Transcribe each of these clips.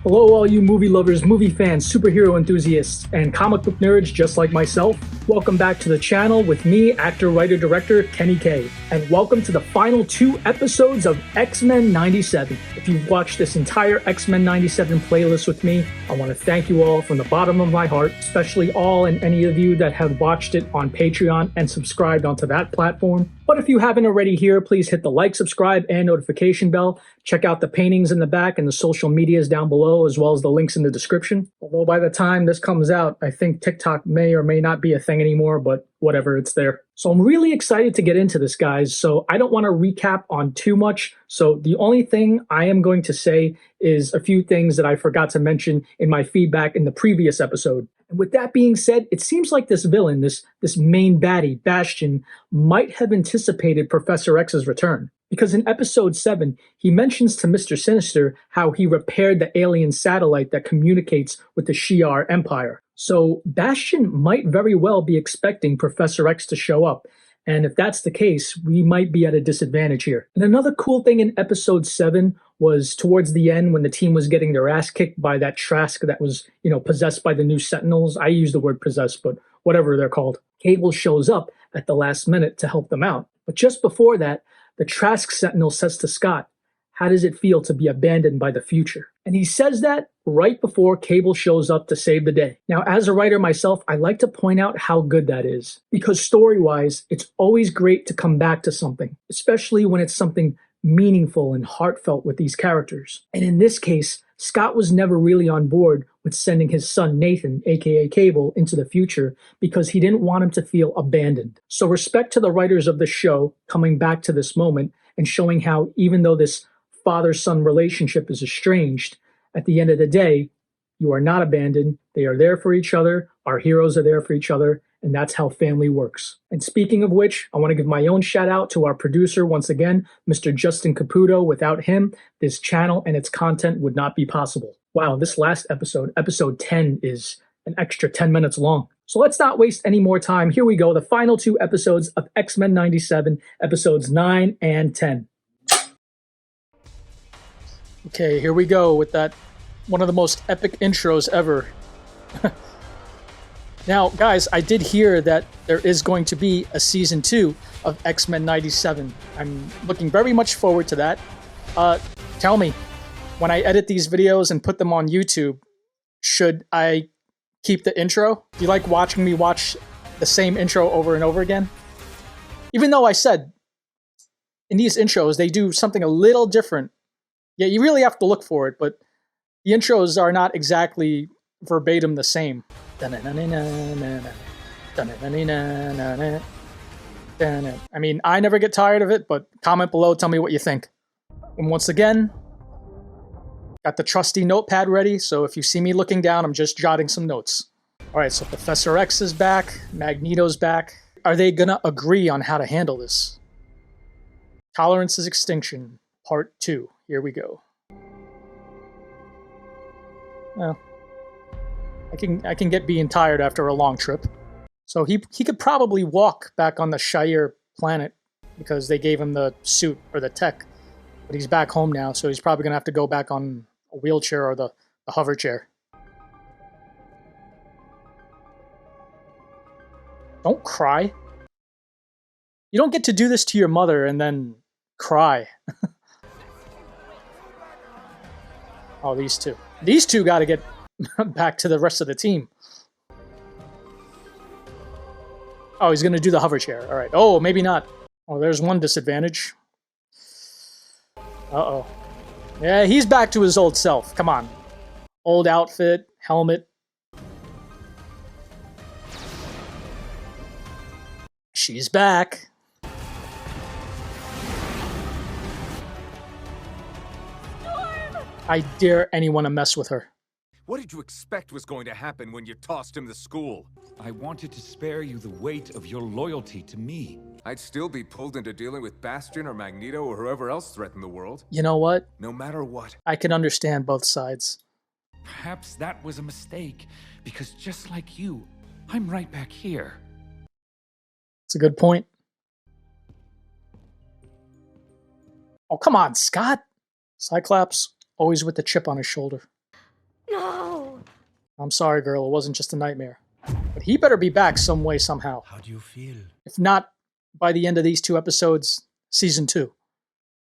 Hello all you movie lovers, movie fans, superhero enthusiasts, and comic book nerds just like myself. Welcome back to the channel with me, actor, writer, director, Kenny K. And welcome to the final 2 episodes of X-Men 97. If you've watched this entire X-Men 97 playlist with me, I want to thank you all from the bottom of my heart, especially all and any of you that have watched it on Patreon and subscribed onto that platform. But if you haven't already here, please hit the like, subscribe, and notification bell. Check out the paintings in the back and the social medias down below, as well as the links in the description. Although by the time this comes out, I think TikTok may or may not be a thing anymore, but whatever, it's there. So I'm really excited to get into this, guys, so I don't want to recap on too much. So the only thing I am going to say is a few things that I forgot to mention in my feedback in the previous episode. And with that being said, it seems like this villain, this main baddie, Bastion, might have anticipated Professor X's return. Because in episode 7, he mentions to Mr. Sinister how he repaired the alien satellite that communicates with the Shi'ar Empire. So Bastion might very well be expecting Professor X to show up. And if that's the case, we might be at a disadvantage here. And another cool thing in episode 7 was towards the end when the team was getting their ass kicked by that Trask that was, possessed by the new Sentinels. I use the word possessed, but whatever they're called. Cable shows up at the last minute to help them out. But just before that, the Trask Sentinel says to Scott, "How does it feel to be abandoned by the future?" And he says that right before Cable shows up to save the day. Now, as a writer myself, I like to point out how good that is. Because story-wise, it's always great to come back to something, especially when it's something meaningful and heartfelt with these characters. And in this case, Scott was never really on board with sending his son Nathan, aka Cable, into the future because he didn't want him to feel abandoned. So respect to the writers of the show coming back to this moment and showing how even though this father-son relationship is estranged, at the end of the day, you are not abandoned. They are there for each other. Our heroes are there for each other. And that's how family works. And speaking of which, I want to give my own shout out to our producer once again, Mr. Justin Caputo. Without him, this channel and its content would not be possible. Wow, this last episode, episode 10, is an extra 10 minutes long. So let's not waste any more time. Here we go, the final 2 episodes of X-Men 97, episodes 9 and 10. Okay, here we go with that one of the most epic intros ever. Now, guys, I did hear that there is going to be a season 2 of X-Men 97. I'm looking very much forward to that. Tell me, when I edit these videos and put them on YouTube, should I keep the intro? Do you like watching me watch the same intro over and over again? Even though I said in these intros, they do something a little different. Yeah, you really have to look for it, but the intros are not exactly verbatim the same. I mean, I never get tired of it, but comment below, tell me what you think. And once again, got the trusty notepad ready, so if you see me looking down, I'm just jotting some notes. Alright, so Professor X is back, Magneto's back. Are they gonna agree on how to handle this? Tolerance is Extinction, Part 2. Here we go. Well, I can get being tired after a long trip. So he could probably walk back on the Shi'ar planet because they gave him the suit or the tech. But he's back home now, so he's probably going to have to go back on a wheelchair or the hover chair. Don't cry. You don't get to do this to your mother and then cry. Oh, these two. These two got to get back to the rest of the team. Oh, he's going to do the hover chair. All right. Oh, maybe not. Oh, there's one disadvantage. Uh-oh. Yeah, he's back to his old self. Come on. Old outfit, helmet. She's back. I dare anyone to mess with her. What did you expect was going to happen when you tossed him to school? I wanted to spare you the weight of your loyalty to me. I'd still be pulled into dealing with Bastion or Magneto or whoever else threatened the world. You know what? No matter what. I can understand both sides. Perhaps that was a mistake, because just like you, I'm right back here. It's a good point. Oh, come on, Scott! Cyclops, always with the chip on his shoulder. I'm sorry, girl, it wasn't just a nightmare. But he better be back some way, somehow. How do you feel? If not by the end of these 2 episodes, season 2.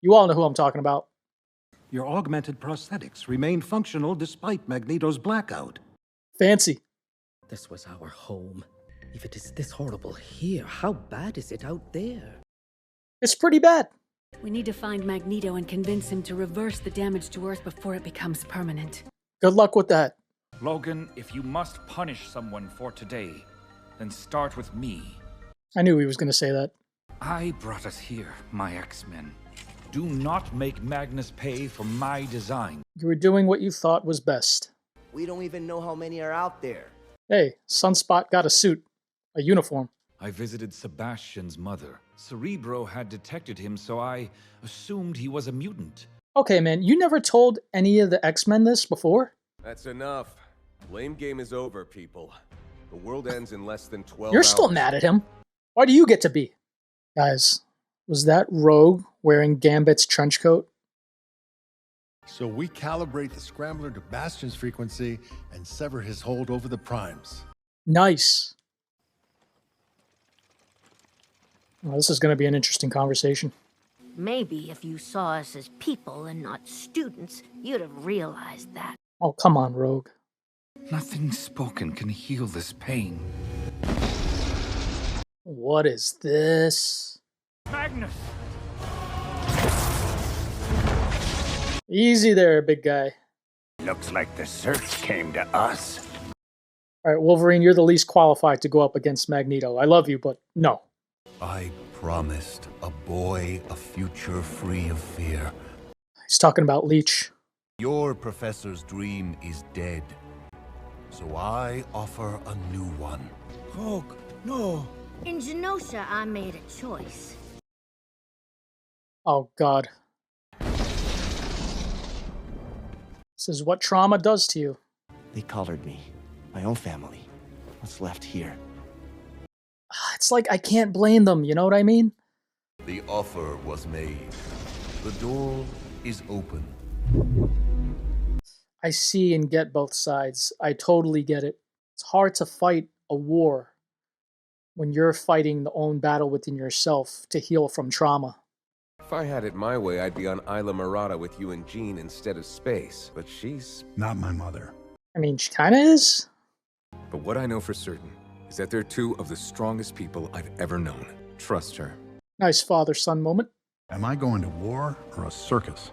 You all know who I'm talking about. Your augmented prosthetics remain functional despite Magneto's blackout. Fancy. This was our home. If it is this horrible here, how bad is it out there? It's pretty bad. We need to find Magneto and convince him to reverse the damage to Earth before it becomes permanent. Good luck with that. Logan, if you must punish someone for today, then start with me. I knew he was going to say that. I brought us here, my X-Men. Do not make Magnus pay for my design. You were doing what you thought was best. We don't even know how many are out there. Hey, Sunspot got a suit. A uniform. I visited Sebastian's mother. Cerebro had detected him, so I assumed he was a mutant. Okay, man, you never told any of the X-Men this before? That's enough. Blame game is over, people. The world ends in less than 12 You're hours. still mad at him. Why do you get to be? Guys, was that Rogue wearing Gambit's trench coat? So we calibrate the scrambler to Bastion's frequency and sever his hold over the primes. Nice. Well, this is going to be an interesting conversation. Maybe if you saw us as people and not students, you'd have realized that. Oh, come on, Rogue. Nothing spoken can heal this pain. What is this? Magnus! Easy there, big guy. Looks like the search came to us. All right, Wolverine, you're the least qualified to go up against Magneto. I love you, but no. I promised a boy a future free of fear. He's talking about Leech. Your professor's dream is dead, so I offer a new one. Hulk, no. In Genosha, I made a choice. Oh, God. This is what trauma does to you. They collared me. My own family. What's left here? It's like I can't blame them, you know what I mean? The offer was made. The door is open. I see and get both sides. I totally get it. It's hard to fight a war when you're fighting the own battle within yourself to heal from trauma. If I had it my way, I'd be on Isla Mirada with you and Jean instead of space. But she's... Not my mother. I mean, she kind of is. But what I know for certain is that they're two of the strongest people I've ever known. Trust her. Nice father-son moment. Am I going to war or a circus?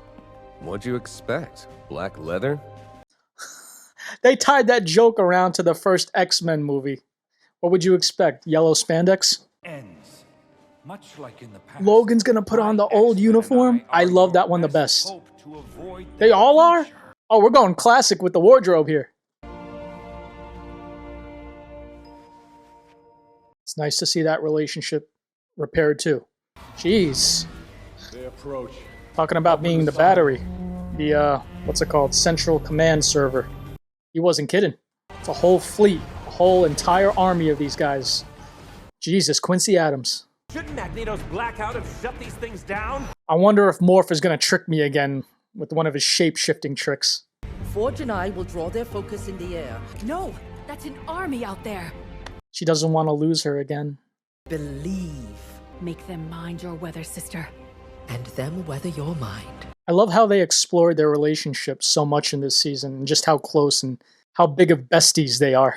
What'd you expect? Black leather? They tied that joke around to the first X-Men movie. What would you expect? Yellow spandex? Ends. Much like in the past. Logan's gonna put on the old uniform? I love that one the best. They all are? Oh, we're going classic with the wardrobe here. It's nice to see that relationship repaired too. Jeez. They approach. Talking about being the battery. The, what's it called? Central Command Server. He wasn't kidding. It's a whole fleet. A whole entire army of these guys. Jesus, Quincy Adams. Shouldn't Magneto's blackout have shut these things down? I wonder if Morph is going to trick me again with one of his shape-shifting tricks. Forge and I will draw their focus in the air. No, that's an army out there. She doesn't want to lose her again. Believe. Make them mind your weather, sister. And them weather your mind. I love how they explored their relationship so much in this season, and just how close and how big of besties they are.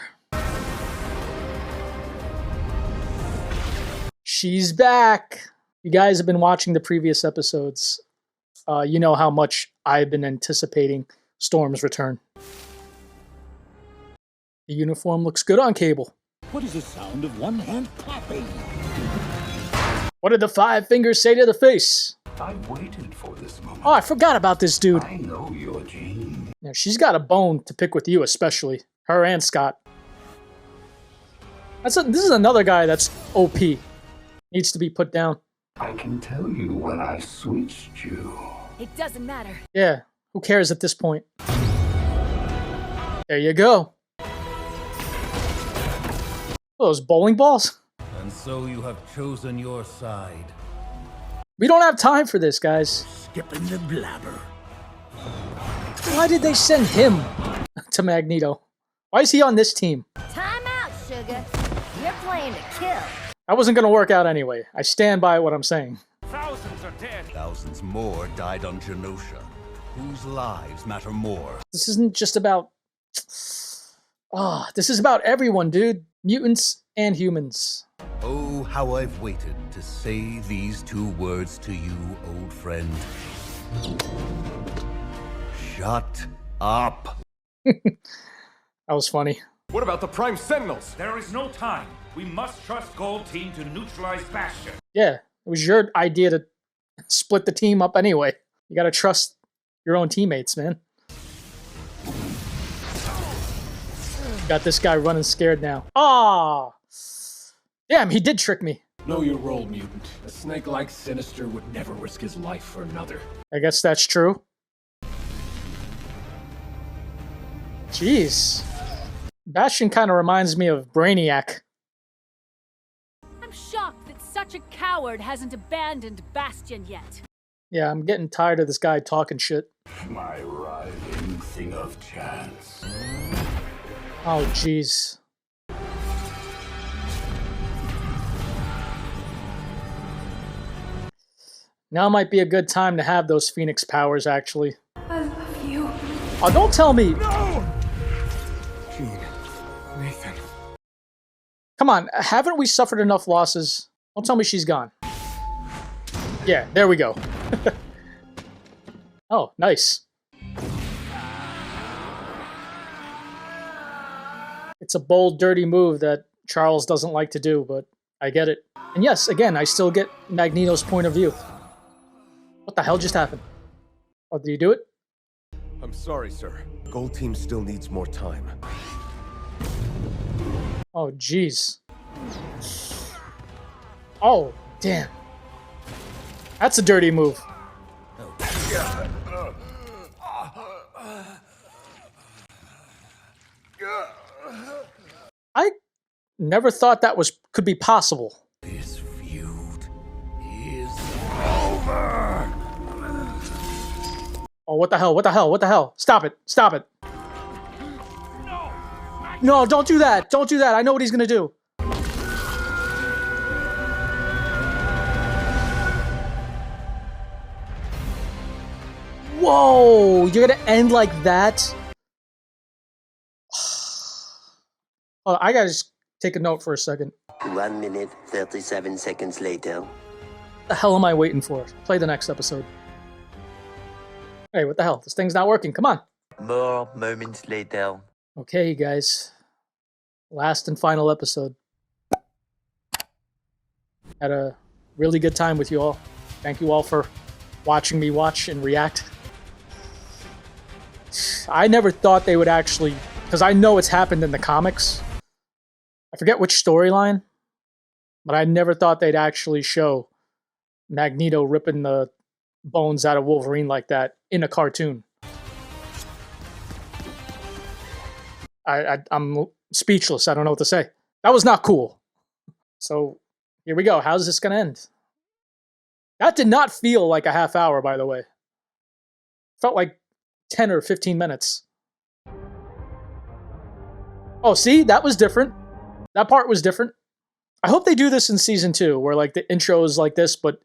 She's back! You guys have been watching the previous episodes. You know how much I've been anticipating Storm's return. The uniform looks good on Cable. What is the sound of one hand clapping? What did the five fingers say to the face? I waited for this moment. Oh, I forgot about this dude. I know you're Jean. Yeah, she's got a bone to pick with you, especially. Her and Scott. This is another guy that's OP. Needs to be put down. I can tell you when I switched you. It doesn't matter. Yeah, who cares at this point? There you go. Those bowling balls? And so you have chosen your side. We don't have time for this, guys. Skipping the blabber. Why did they send him to Magneto? Why is he on this team? Time out, sugar. You're playing to kill. That wasn't going to work out anyway. I stand by what I'm saying. Thousands are dead. Thousands more died on Genosha. Whose lives matter more? This isn't just about... this is about everyone, dude. Mutants and humans. Oh, how I've waited to say these 2 words to you, old friend. Shut up. That was funny. What about the Prime Sentinels? There is no time. We must trust Gold Team to neutralize Bastion. Yeah, it was your idea to split the team up anyway. You gotta trust your own teammates, man. Got this guy running scared now. Ah! Damn, he did trick me. Know your role, mutant. A snake like Sinister would never risk his life for another. I guess that's true. Jeez. Bastion kind of reminds me of Brainiac. I'm shocked that such a coward hasn't abandoned Bastion yet. Yeah, I'm getting tired of this guy talking shit. My writhing thing of chance. Oh, jeez. Now might be a good time to have those Phoenix powers, actually. I love you. Oh, don't tell me! No! Jean, Nathan. Come on, haven't we suffered enough losses? Don't tell me she's gone. Yeah, there we go. Oh, nice. It's a bold, dirty move that Charles doesn't like to do, but I get it. And yes, again, I still get Magneto's point of view. What the hell just happened? Oh, did you do it? I'm sorry, sir. Gold Team still needs more time. Oh, jeez. Oh, damn. That's a dirty move. I never thought that could be possible. This feud is over. Oh, what the hell? What the hell? What the hell? Stop it. Stop it. No, don't do that. Don't do that. I know what he's going to do. Whoa, you're going to end like that? Oh, I got to just take a note for a second. 1 minute, 37 seconds later. What the hell am I waiting for? Play the next episode. Hey, what the hell? This thing's not working. Come on. More moments later. Okay, guys. Last and final episode. Had a really good time with you all. Thank you all for watching me watch and react. I never thought they would actually... Because I know it's happened in the comics. I forget which storyline. But I never thought they'd actually show Magneto ripping the bones out of Wolverine like that in a cartoon. I'm speechless. I don't know what to say. That was not cool. So, here we go. How's this going to end? That did not feel like a half hour, by the way. Felt like 10 or 15 minutes. Oh, see? That was different. That part was different. I hope they do this in season 2, where like the intro is like this, but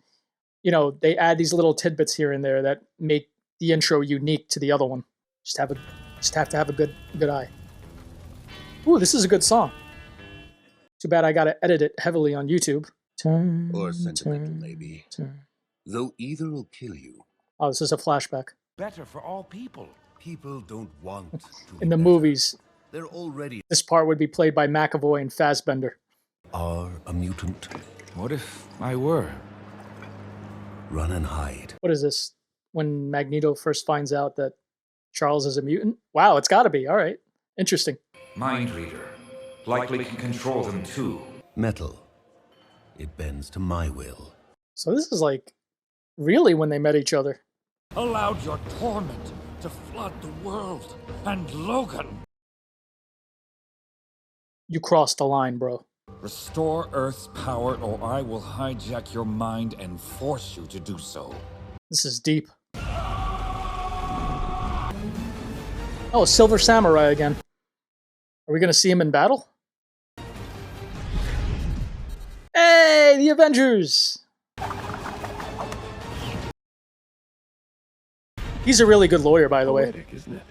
you know, they add these little tidbits here and there that make the intro unique to the other one. Just have to have a good eye. Ooh, this is a good song. Too bad I gotta edit it heavily on YouTube. Turn, Or sentimental, turn, maybe. turn. Though either will kill you. Oh, this is a flashback. Better for all people. People don't want to In the movies, They're already this part would be played by McAvoy and Fassbender. are a mutant. What if I were? Run and hide. What is this? When Magneto first finds out that Charles is a mutant? Wow, it's gotta be. All right. Interesting. Mind reader. Likely can control them too. Metal. It bends to my will. So this is like really when they met each other. Allowed your torment to flood the world. And Logan. You crossed the line, bro. Restore Earth's power or I will hijack your mind and force you to do so. This is deep. Oh, Silver Samurai again. Are we gonna see him in battle? Hey, the Avengers! He's a really good lawyer, by the way. Poetic, isn't it?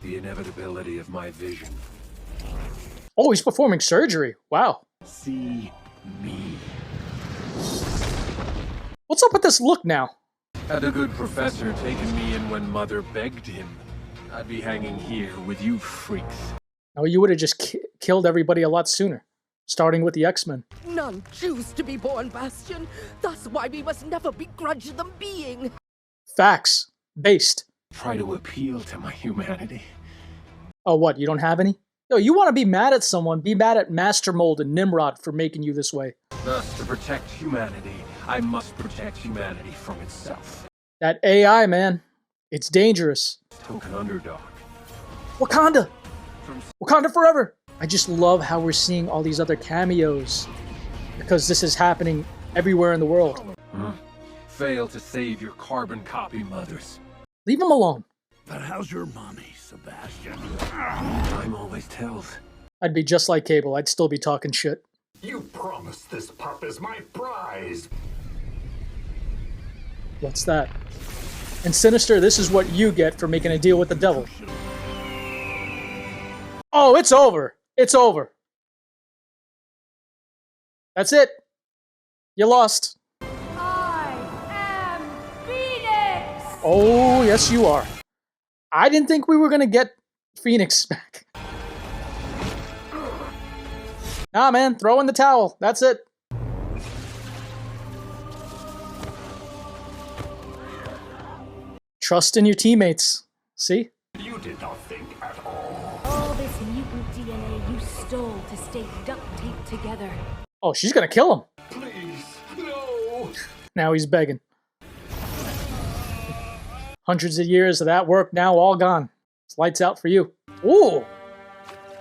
The inevitability of my vision. Oh, he's performing surgery. Wow. See me. What's up with this look now? Had a good professor taken me in when Mother begged him, I'd be hanging here with you freaks. Oh, you would have just killed everybody a lot sooner. Starting with the X-Men. None choose to be born, Bastion. Thus why we must never begrudge them being. Facts. Based. Try to appeal to my humanity. Oh, what? You don't have any? Yo, you want to be mad at someone, be mad at Master Mold and Nimrod for making you this way. Thus, to protect humanity, I must protect humanity from itself. That AI, man. It's dangerous. Token underdog. Wakanda! Wakanda forever! I just love how we're seeing all these other cameos. Because this is happening everywhere in the world. Fail to save your carbon copy mothers. Leave them alone. But how's your mommy, Sebastian? Time always tells. I'd be just like Cable. I'd still be talking shit. You promised this pup is my prize. What's that? And Sinister, this is what you get for making a deal with the devil. Oh, it's over. It's over. That's it. You lost. I am Phoenix! Oh, yes you are. I didn't think we were going to get Phoenix back. Nah, man. Throw in the towel. That's it. Trust in your teammates. See? You did not think at all. All this mutant DNA you stole to stay duct taped together. Oh, she's gonna kill him. Please, no. Now he's begging. Hundreds of years of that work now all gone. It's lights out for you. Ooh!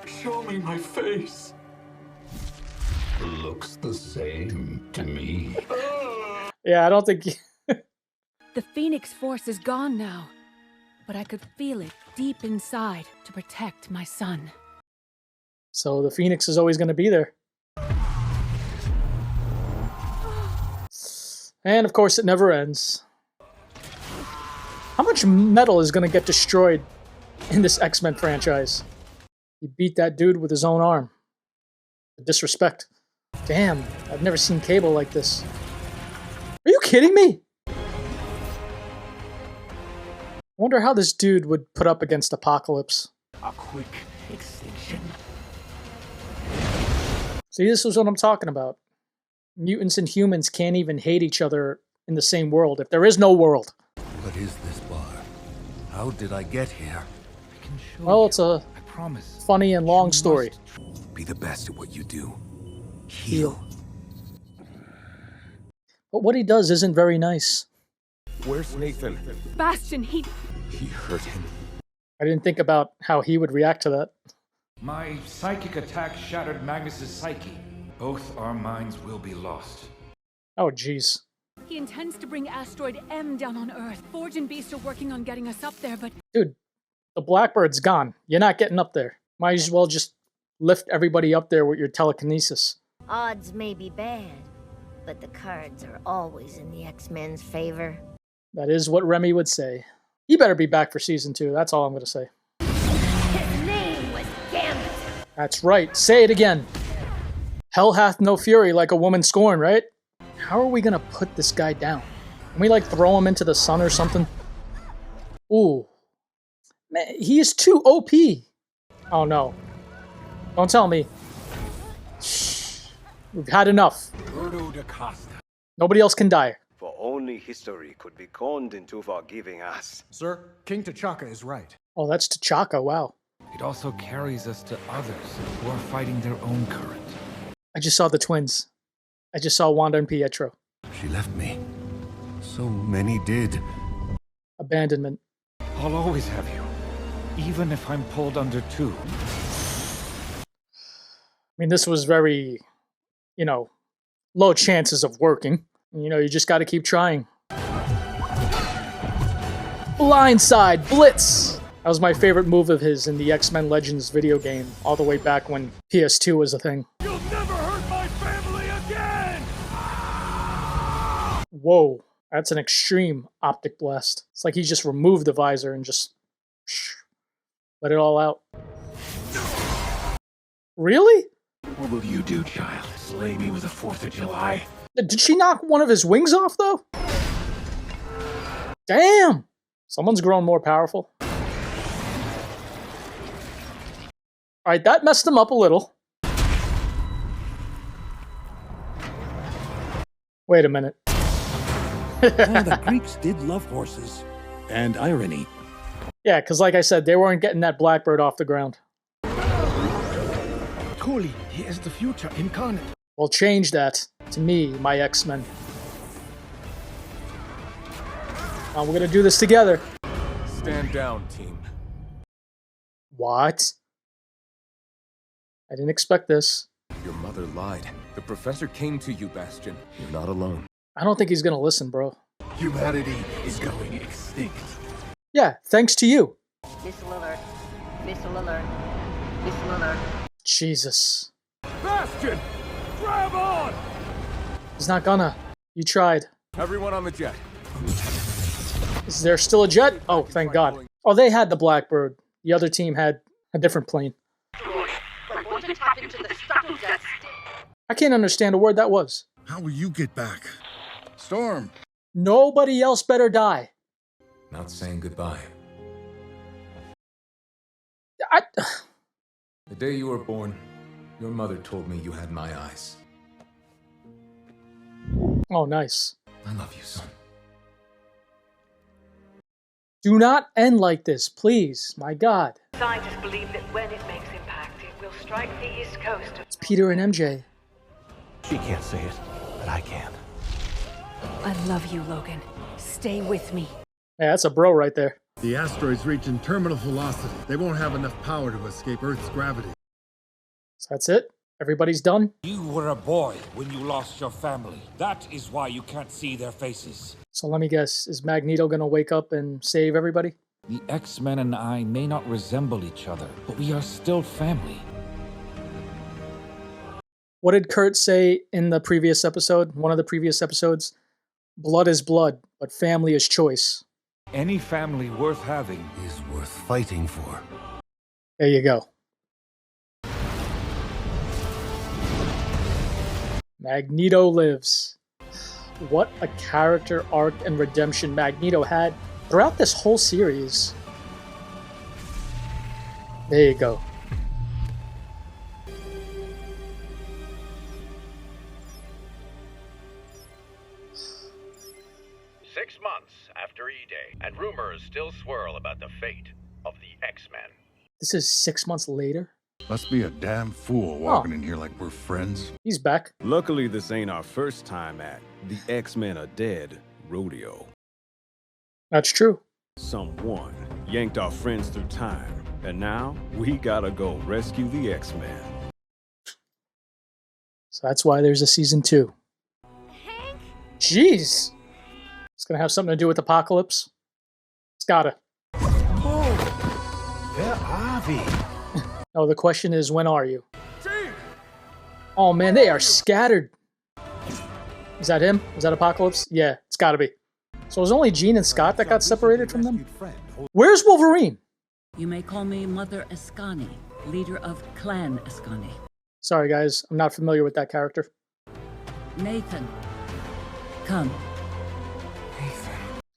Show me my face. Looks the same to me. Yeah, I don't think... The Phoenix Force is gone now, but I could feel it deep inside to protect my son. So the Phoenix is always going to be there. And of course it never ends. How much metal is going to get destroyed in this X-Men franchise? He beat that dude with his own arm. Disrespect. Damn, I've never seen Cable like this. Are you kidding me? I wonder how this dude would put up against Apocalypse. A quick extinction. See, this is what I'm talking about. Mutants and humans can't even hate each other in the same world, if there is no world. What is this bar? How did I get here? Well, it's a funny and long story. Be the best at what you do. Heal. But what he does isn't very nice. Where's Nathan? Bastion, he hurt him. I didn't think about how he would react to that. My psychic attack shattered Magnus's psyche. Both our minds will be lost. Oh, jeez. He intends to bring Asteroid M down on Earth. Forge and Beast are working on getting us up there, but... Dude, the Blackbird's gone. You're not getting up there. Might as well just lift everybody up there with your telekinesis. Odds may be bad, but the cards are always in the X-Men's favor. That is what Remy would say. He better be back for season 2. That's all I'm going to say. His name was Gambit. That's right. Say it again. Hell hath no fury like a woman scorned, right? How are we going to put this guy down? Can we, like, throw him into the sun or something? Ooh. Man, he is too OP. Oh, no. Don't tell me. We've had enough. Nobody else can die. For only history could be conned into forgiving us. Sir, King T'Chaka is right. Oh, that's T'Chaka, wow. It also carries us to others who are fighting their own current. I just saw the twins. I just saw Wanda and Pietro. She left me. So many did. Abandonment. I'll always have you, even if I'm pulled under too. I mean, this was very, you know, low chances of working. You know, you just got to keep trying. Blindside, Blitz! That was my favorite move of his in the X-Men Legends video game, all the way back when PS2 was a thing. You'll never hurt my family again! Whoa, that's an extreme optic blast. It's like he just removed the visor and just let it all out. Really? What will you do, child? Slay me with the 4th of July? Did she knock one of his wings off, though? Damn! Someone's grown more powerful. Alright, that messed him up a little. Wait a minute. The Greeks did love horses. And irony. Yeah, because like I said, they weren't getting that blackbird off the ground. Truly, he is the future incarnate. Well, change that to me, my X-Men. We're gonna do this together. Stand down, team. What? I didn't expect this. Your mother lied. The professor came to you, Bastion. You're not alone. I don't think he's gonna listen, bro. Humanity is going extinct. Yeah, thanks to you. Missile alert. Missile alert. Missile alert. Jesus. Bastion! Grab on! He's not gonna. You tried. Everyone on the jet. Is there still a jet? Oh, thank God. Oh, they had the Blackbird. The other team had a different plane. I can't understand a word that was. How will you get back? Storm! Nobody else better die. Not saying goodbye. The day you were born, your mother told me you had my eyes. Oh, nice. I love you, son. Do not end like this, please. My God. Scientists believe that when it makes impact, it will strike the east coast. It's Peter and MJ. She can't say it, but I can. I love you, Logan. Stay with me. Yeah, that's a bro right there. The asteroid's reaching terminal velocity. They won't have enough power to escape Earth's gravity. So that's it? Everybody's done? You were a boy when you lost your family. That is why you can't see their faces. So let me guess, is Magneto gonna wake up and save everybody? The X-Men and I may not resemble each other, but we are still family. What did Kurt say in the previous episode? One of the previous episodes? Blood is blood, but family is choice. Any family worth having is worth fighting for. There you go. Magneto lives. What a character arc and redemption Magneto had throughout this whole series. There you go. Months after E-Day, and rumors still swirl about the fate of the X-Men. This is 6 months later? Must be a damn fool walking in here like we're friends. He's back. Luckily, this ain't our first time at the X-Men are dead rodeo. That's true. Someone yanked our friends through time, and now we gotta go rescue the X-Men. So that's why there's a season 2. Hank? Jeez! It's gonna have something to do with Apocalypse. It's gotta. Oh, where are we? Oh, the question is, when are you? Oh man, they are scattered. Is that him? Is that Apocalypse? Yeah, it's gotta be. So it was only Jean and Scott that got separated from them? Where's Wolverine? You may call me Mother Escani, leader of Clan Escani. Sorry guys, I'm not familiar with that character. Nathan, come.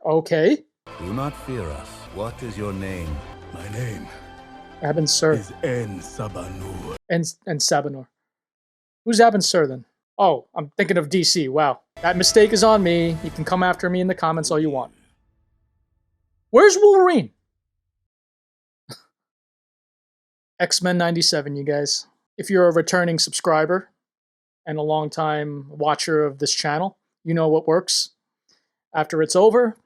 Okay. Do not fear us. What is your name? My name Abin Sur. is En Sabanur. And Sabanur. Who's Abin Sur then? Oh, I'm thinking of DC. Wow. That mistake is on me. You can come after me in the comments all you want. Where's Wolverine? X-Men 97, you guys. If you're a returning subscriber and a long-time watcher of this channel, you know what works. After it's over,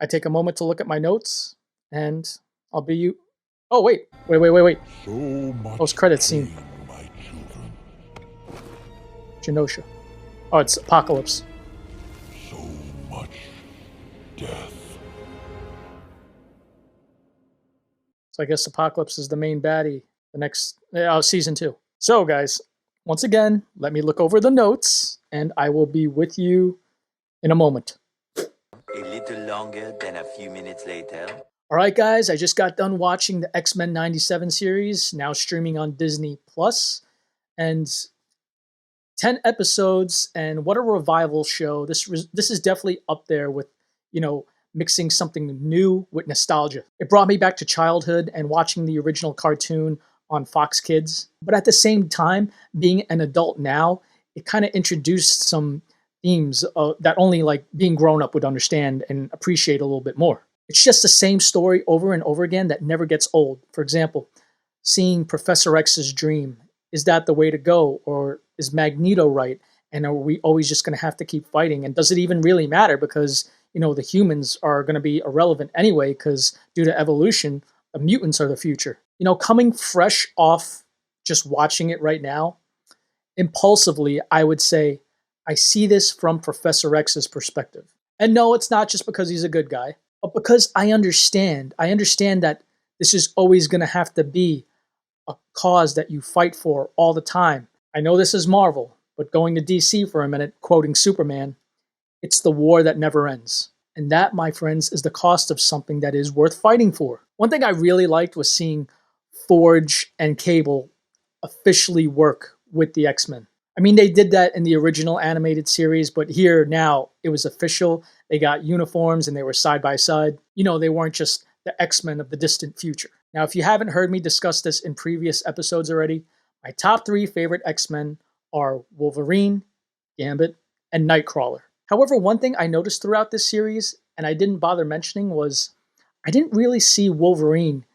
I take a moment to look at my notes, and I'll be you. Oh, wait. So much Post-credit scene. pain, my children. Genosha. Oh, it's Apocalypse. So much death. So I guess Apocalypse is the main baddie the next season 2. So guys, once again, let me look over the notes and I will be with you in a moment. A little longer than a few minutes later. All right, guys, I just got done watching the X-Men 97 series, now streaming on Disney Plus, and 10 episodes, and what a revival show. This is definitely up there with, mixing something new with nostalgia. It brought me back to childhood and watching the original cartoon on Fox Kids. But at the same time, being an adult now, it kind of introduced some themes that only like being grown up would understand and appreciate a little bit more. It's just the same story over and over again that never gets old. For example, seeing Professor X's dream. Is that the way to go? Or is Magneto right? And are we always just going to have to keep fighting? And does it even really matter? Because, the humans are going to be irrelevant anyway, because due to evolution, the mutants are the future. Coming fresh off just watching it right now, impulsively, I would say, I see this from Professor X's perspective. And no, it's not just because he's a good guy, but because I understand that this is always going to have to be a cause that you fight for all the time. I know this is Marvel, but going to DC for a minute, quoting Superman, it's the war that never ends. And that, my friends, is the cost of something that is worth fighting for. One thing I really liked was seeing Forge and Cable officially work with the X-Men. I mean, they did that in the original animated series, but here now it was official. They got uniforms and they were side by side. They weren't just the X-Men of the distant future. Now, if you haven't heard me discuss this in previous episodes already, my top 3 favorite X-Men are Wolverine, Gambit, and Nightcrawler. However, one thing I noticed throughout this series, and I didn't bother mentioning, was I didn't really see Wolverine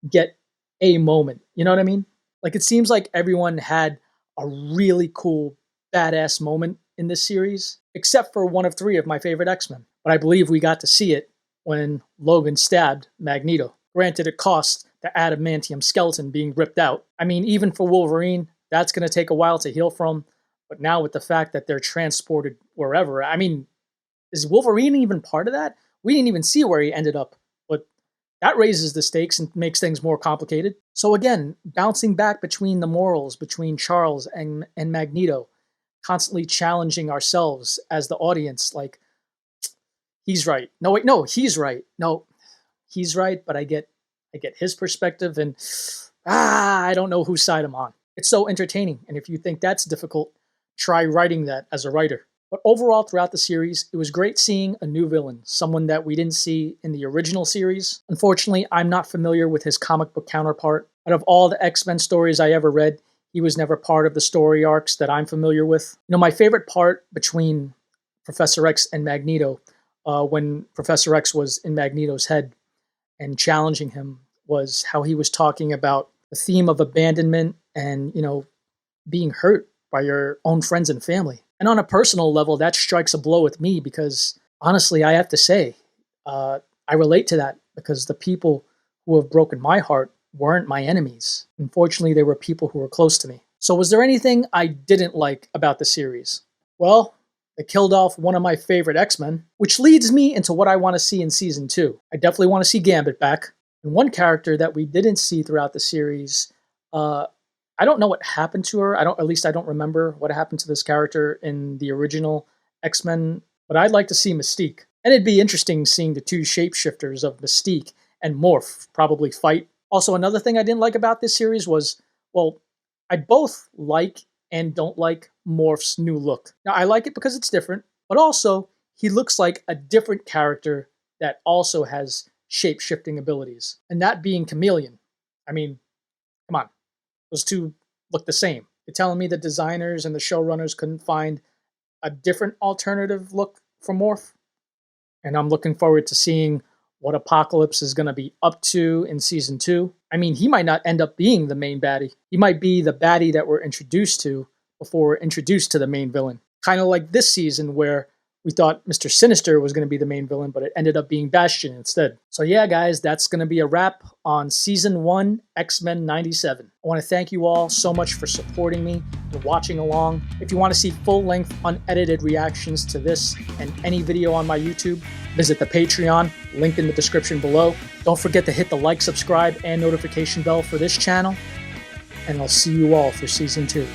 get a moment. You know what I mean? Like, it seems like everyone had a really cool, badass moment in this series, except for one of 3 of my favorite X-Men. But I believe we got to see it when Logan stabbed Magneto. Granted, it cost the adamantium skeleton being ripped out. I mean, even for Wolverine, that's going to take a while to heal from. But now with the fact that they're transported wherever, I mean, is Wolverine even part of that? We didn't even see where he ended up. But that raises the stakes and makes things more complicated. So again, bouncing back between the morals between Charles and Magneto, constantly challenging ourselves as the audience, like, he's right. No, wait, no, he's right. No, he's right, but I get his perspective, and I don't know whose side I'm on. It's so entertaining, and if you think that's difficult, try writing that as a writer. But overall, throughout the series, it was great seeing a new villain, someone that we didn't see in the original series. Unfortunately, I'm not familiar with his comic book counterpart. Out of all the X-Men stories I ever read, he was never part of the story arcs that I'm familiar with. My favorite part between Professor X and Magneto, when Professor X was in Magneto's head and challenging him, was how he was talking about the theme of abandonment and, being hurt by your own friends and family. And on a personal level, that strikes a blow with me because, honestly, I have to say, I relate to that because the people who have broken my heart weren't my enemies. Unfortunately, they were people who were close to me. So was there anything I didn't like about the series? Well, they killed off one of my favorite X-Men, which leads me into what I want to see in Season 2. I definitely want to see Gambit back. And one character that we didn't see throughout the series, I don't know what happened to her. I don't remember what happened to this character in the original X-Men, but I'd like to see Mystique. And it'd be interesting seeing the 2 shapeshifters of Mystique and Morph probably fight. Also, another thing I didn't like about this series was, well, I both like and don't like Morph's new look. Now, I like it because it's different, but also he looks like a different character that also has shape-shifting abilities, and that being Chameleon. I mean, come on. Those 2 look the same. You're telling me the designers and the showrunners couldn't find a different alternative look for Morph? And I'm looking forward to seeing what Apocalypse is going to be up to in Season 2. I mean, he might not end up being the main baddie. He might be the baddie that we're introduced to before we're introduced to the main villain. Kind of like this season where we thought Mr. Sinister was going to be the main villain, but it ended up being Bastion instead. So yeah, guys, that's going to be a wrap on Season 1, X-Men 97. I want to thank you all so much for supporting me and watching along. If you want to see full-length, unedited reactions to this and any video on my YouTube, Visit the Patreon, link in the description below. Don't forget to hit the like, subscribe, and notification bell for this channel. And I'll see you all for Season 2.